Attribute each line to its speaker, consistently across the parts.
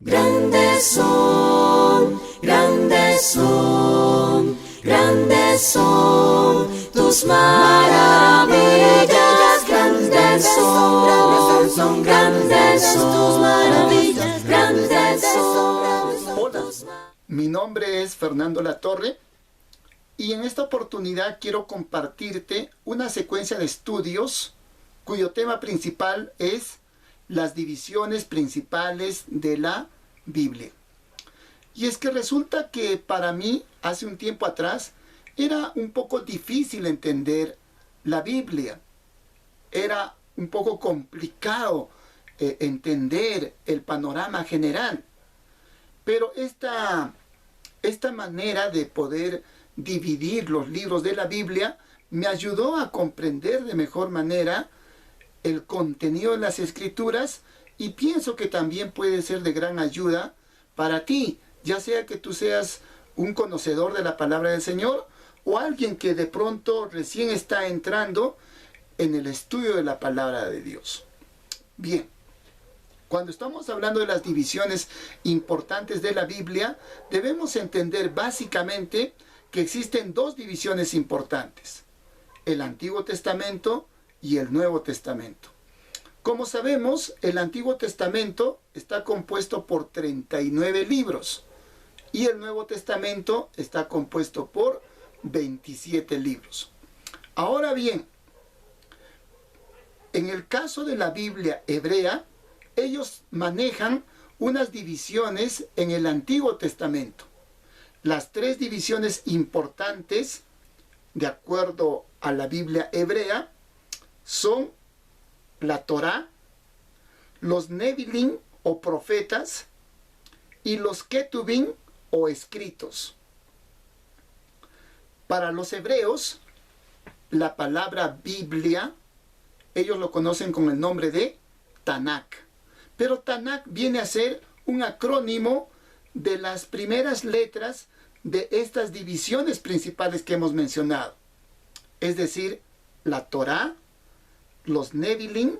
Speaker 1: Grandes son, grandes son, grandes son tus maravillas, grandes son, grandes son tus maravillas, grandes son.
Speaker 2: Hola, mi nombre es Fernando Latorre y en esta oportunidad quiero compartirte una secuencia de estudios cuyo tema principal es las divisiones principales de la Biblia. Y es que resulta que para mí, hace un tiempo atrás, era un poco difícil entender la Biblia. Era un poco complicado entender el panorama general. Pero esta manera de poder dividir los libros de la Biblia me ayudó a comprender de mejor manera el contenido de las Escrituras y pienso que también puede ser de gran ayuda para ti, ya sea que tú seas un conocedor de la palabra del Señor o alguien que de pronto recién está entrando en el estudio de la palabra de Dios. Bien, cuando estamos hablando de las divisiones importantes de la Biblia, debemos entender básicamente que existen dos divisiones importantes: el Antiguo Testamento y el Nuevo Testamento. Como sabemos, el Antiguo Testamento está compuesto por 39 libros y el Nuevo Testamento está compuesto por 27 libros. Ahora bien, en el caso de la Biblia hebrea, ellos manejan unas divisiones en el Antiguo Testamento. Las tres divisiones importantes, de acuerdo a la Biblia hebrea, son la Torá, los Nevilim o profetas y los Ketubim o escritos. Para los hebreos, la palabra Biblia, ellos lo conocen con el nombre de Tanakh. Pero Tanakh viene a ser un acrónimo de las primeras letras de estas divisiones principales que hemos mencionado. Es decir, la Torá, los Nevilim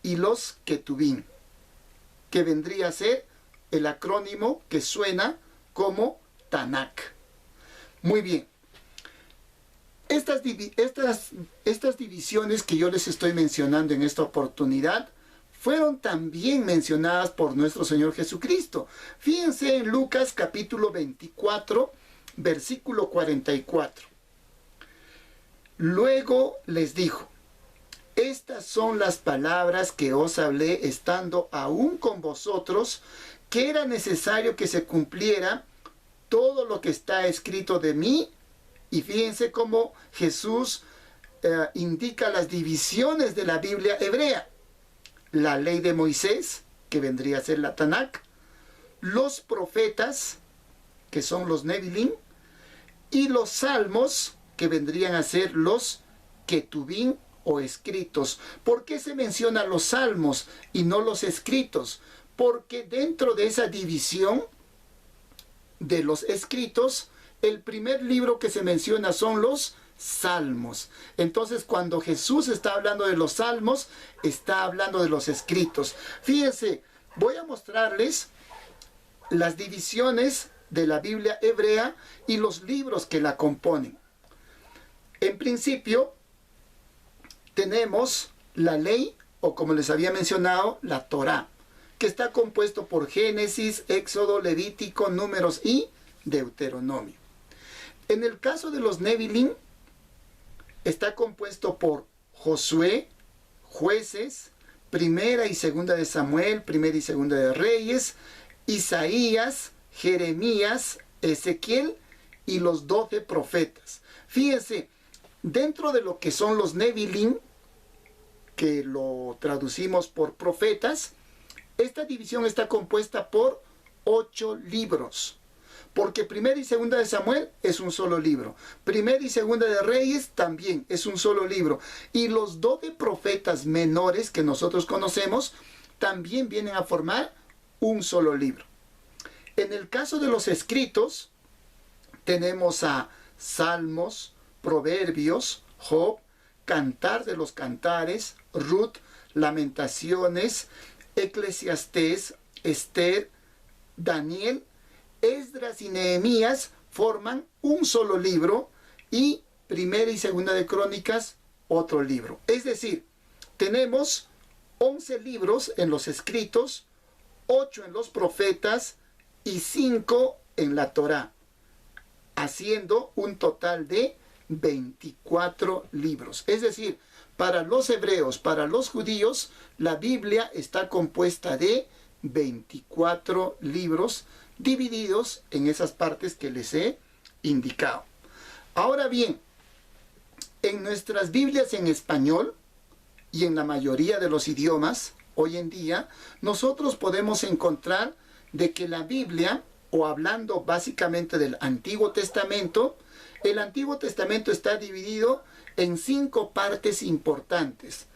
Speaker 2: y los Ketubim, que vendría a ser el acrónimo que suena como Tanakh. Muy bien. Estas divisiones que yo les estoy mencionando en esta oportunidad fueron también mencionadas por nuestro Señor Jesucristo. Fíjense en Lucas capítulo 24, versículo 44. Luego les dijo: estas son las palabras que os hablé estando aún con vosotros, que era necesario que se cumpliera todo lo que está escrito de mí. Y fíjense cómo Jesús indica las divisiones de la Biblia hebrea: la ley de Moisés, que vendría a ser la Tanakh, los profetas, que son los Nevilim, y los salmos, que vendrían a ser los Ketubim o escritos. ¿Por qué se menciona los salmos y no los escritos? Porque dentro de esa división de los escritos, el primer libro que se menciona son los salmos. Entonces, cuando Jesús está hablando de los salmos, está hablando de los escritos. Fíjense, voy a mostrarles las divisiones de la Biblia hebrea y los libros que la componen. En principio, tenemos la ley, o como les había mencionado, la Torá, que está compuesto por Génesis, Éxodo, Levítico, Números y Deuteronomio. En el caso de los Nevilim, está compuesto por Josué, Jueces, Primera y Segunda de Samuel, Primera y Segunda de Reyes, Isaías, Jeremías, Ezequiel y los 12 profetas. Fíjense, dentro de lo que son los Nevilim, que lo traducimos por profetas, esta división está compuesta por 8 libros. Porque Primera y Segunda de Samuel es un solo libro. Primera y Segunda de Reyes también es un solo libro. Y los 12 profetas menores que nosotros conocemos también vienen a formar un solo libro. En el caso de los escritos, tenemos a Salmos, Proverbios, Job, Cantar de los Cantares, Ruth, Lamentaciones, Eclesiastés, Esther, Daniel, Esdras y Nehemías forman un solo libro y Primera y Segunda de Crónicas otro libro. Es decir, tenemos 11 libros en los escritos, 8 en los profetas y 5 en la Torá, haciendo un total de 24 libros. Es decir, para los hebreos, para los judíos, la Biblia está compuesta de 24 libros divididos en esas partes que les he indicado. Ahora bien, en nuestras Biblias en español y en la mayoría de los idiomas, hoy en día, nosotros podemos encontrar de que la Biblia, o hablando básicamente del Antiguo Testamento, el Antiguo Testamento está dividido en 5 partes importantes.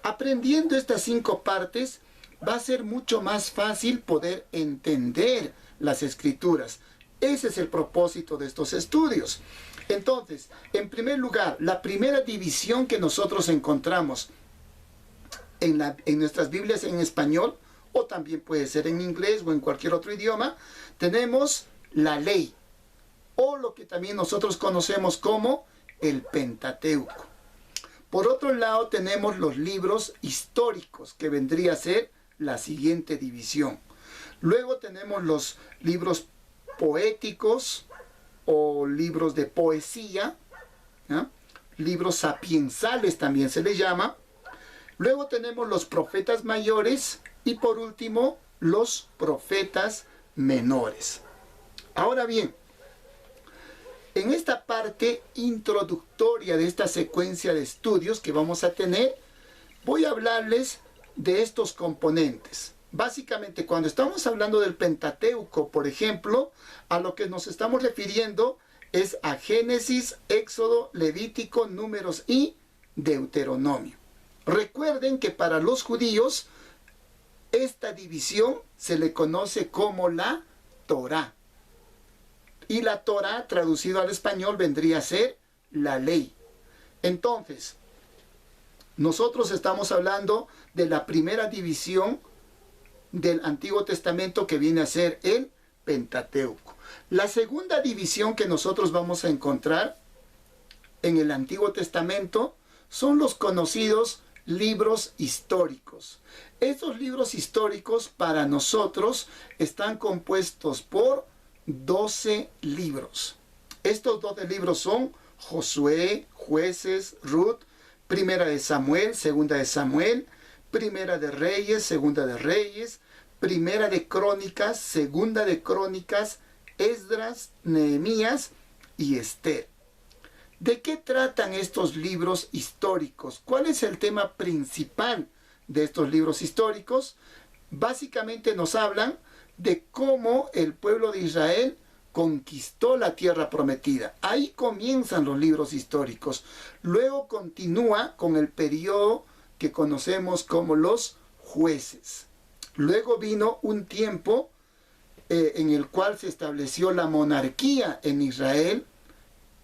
Speaker 2: Aprendiendo estas 5 partes, va a ser mucho más fácil poder entender las Escrituras. Ese es el propósito de estos estudios. Entonces, en primer lugar, la primera división que nosotros encontramos en nuestras Biblias en español, o también puede ser en inglés o en cualquier otro idioma, tenemos la ley, o lo que también nosotros conocemos como el Pentateuco. Por otro lado, tenemos los libros históricos, que vendría a ser la siguiente división. Luego tenemos los libros poéticos o libros de poesía, ¿ya? Libros sapiensales también se les llama. Luego tenemos los profetas mayores y por último los profetas menores. Ahora bien, en esta parte introductoria de esta secuencia de estudios que vamos a tener, voy a hablarles de estos componentes. Básicamente, cuando estamos hablando del Pentateuco, por ejemplo, a lo que nos estamos refiriendo es a Génesis, Éxodo, Levítico, Números y Deuteronomio. Recuerden que para los judíos esta división se le conoce como la Torá. Y la Torá, traducido al español, vendría a ser la ley. Entonces, nosotros estamos hablando de la primera división del Antiguo Testamento, que viene a ser el Pentateuco. La segunda división que nosotros vamos a encontrar en el Antiguo Testamento son los conocidos libros históricos. Estos libros históricos para nosotros están compuestos por 12 libros. Estos 12 libros son Josué, Jueces, Ruth, Primera de Samuel, Segunda de Samuel, Primera de Reyes, Segunda de Reyes, Primera de Crónicas, Segunda de Crónicas, Esdras, Nehemías y Esther. ¿De qué tratan estos libros históricos? ¿Cuál es el tema principal de estos libros históricos? Básicamente nos hablan de cómo el pueblo de Israel conquistó la tierra prometida. Ahí comienzan los libros históricos. Luego continúa con el periodo que conocemos como los jueces. Luego vino un tiempo en el cual se estableció la monarquía en Israel,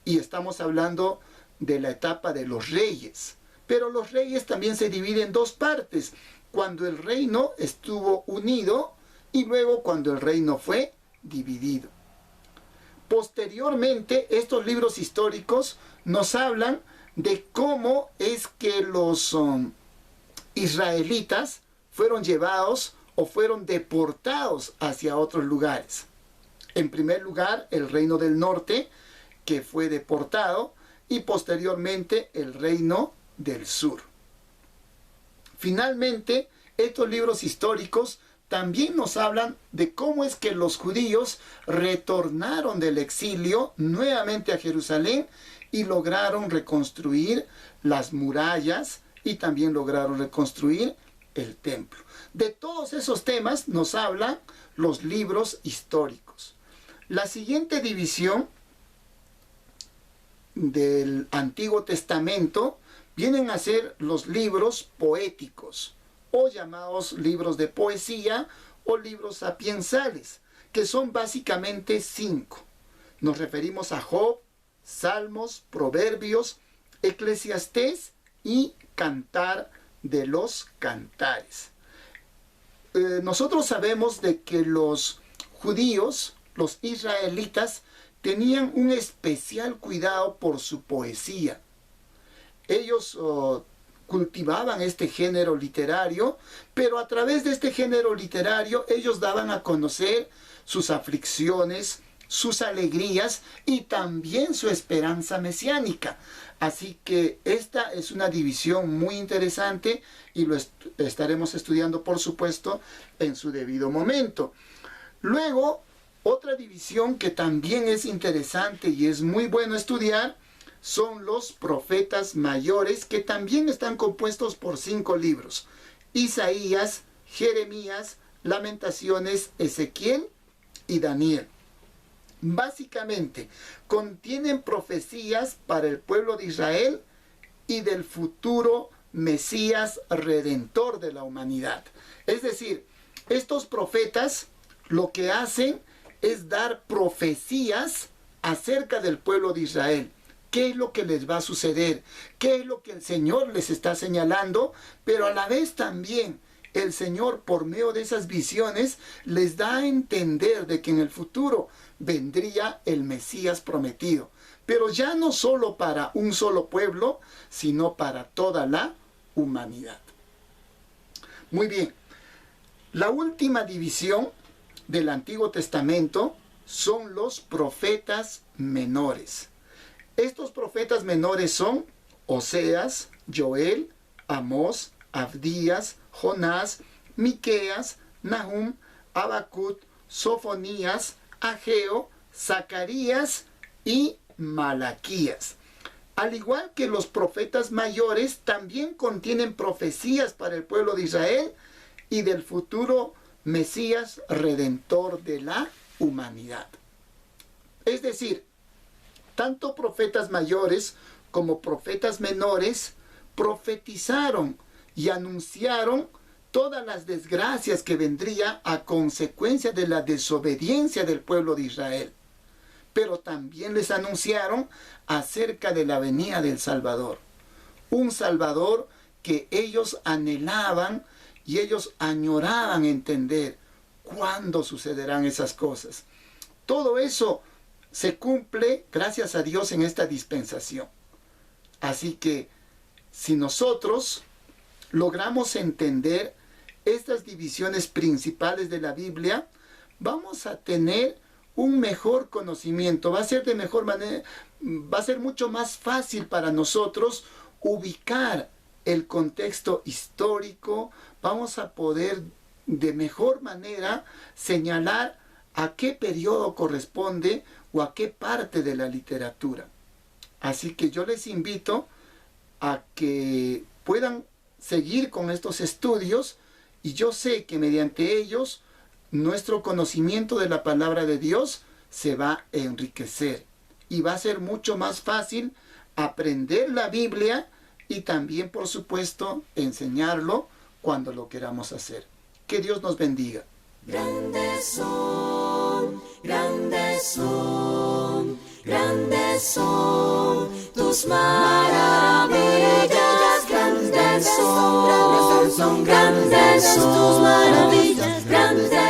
Speaker 2: y estamos hablando de la etapa de los reyes. Pero los reyes también se dividen en 2 partes: cuando el reino estuvo unido y luego cuando el reino fue dividido. Posteriormente, estos libros históricos nos hablan de cómo es que los israelitas fueron llevados o fueron deportados hacia otros lugares. En primer lugar, el reino del norte, que fue deportado, y posteriormente el reino del sur. Finalmente, estos libros históricos también nos hablan de cómo es que los judíos retornaron del exilio nuevamente a Jerusalén y lograron reconstruir las murallas y también lograron reconstruir el templo. De todos esos temas nos hablan los libros históricos. La siguiente división del Antiguo Testamento vienen a ser los libros poéticos, o llamados libros de poesía o libros sapiensales, que son básicamente 5. Nos referimos a Job, Salmos, Proverbios, Eclesiastés y Cantar de los Cantares. Nosotros sabemos de que los judíos, los israelitas, tenían un especial cuidado por su poesía. Ellos cultivaban este género literario, pero a través de este género literario ellos daban a conocer sus aflicciones, sus alegrías y también su esperanza mesiánica. Así que esta es una división muy interesante y lo estaremos estudiando, por supuesto, en su debido momento. Luego, otra división que también es interesante y es muy bueno estudiar son los profetas mayores, que también están compuestos por 5 libros: Isaías, Jeremías, Lamentaciones, Ezequiel y Daniel. Básicamente, contienen profecías para el pueblo de Israel y del futuro Mesías redentor de la humanidad. Es decir, estos profetas lo que hacen es dar profecías acerca del pueblo de Israel. ¿Qué es lo que les va a suceder? ¿Qué es lo que el Señor les está señalando? Pero a la vez también el Señor, por medio de esas visiones, les da a entender de que en el futuro vendría el Mesías prometido. Pero ya no solo para un solo pueblo, sino para toda la humanidad. Muy bien. La última división del Antiguo Testamento son los profetas menores. Estos profetas menores son Oseas, Joel, Amós, Abdías, Jonás, Miqueas, Nahum, Habacuc, Sofonías, Ageo, Zacarías y Malaquías. Al igual que los profetas mayores, también contienen profecías para el pueblo de Israel y del futuro Mesías redentor de la humanidad. Es decir, tanto profetas mayores como profetas menores profetizaron y anunciaron todas las desgracias que vendría a consecuencia de la desobediencia del pueblo de Israel. Pero también les anunciaron acerca de la venida del Salvador. Un Salvador que ellos anhelaban y ellos añoraban entender cuándo sucederán esas cosas. Todo eso se cumple, gracias a Dios, en esta dispensación. Así que, si nosotros logramos entender estas divisiones principales de la Biblia, vamos a tener un mejor conocimiento. Va a ser de mejor manera, va a ser mucho más fácil para nosotros ubicar el contexto histórico. Vamos a poder de mejor manera señalar a qué periodo corresponde o a qué parte de la literatura. Así que yo les invito a que puedan seguir con estos estudios, y yo sé que mediante ellos nuestro conocimiento de la palabra de Dios se va a enriquecer y va a ser mucho más fácil aprender la Biblia y también, por supuesto, enseñarlo cuando lo queramos hacer. Que Dios nos bendiga.
Speaker 1: Grandes son, grandes son, grandes son tus maravillas, grandes son, grandes son tus maravillas, grandes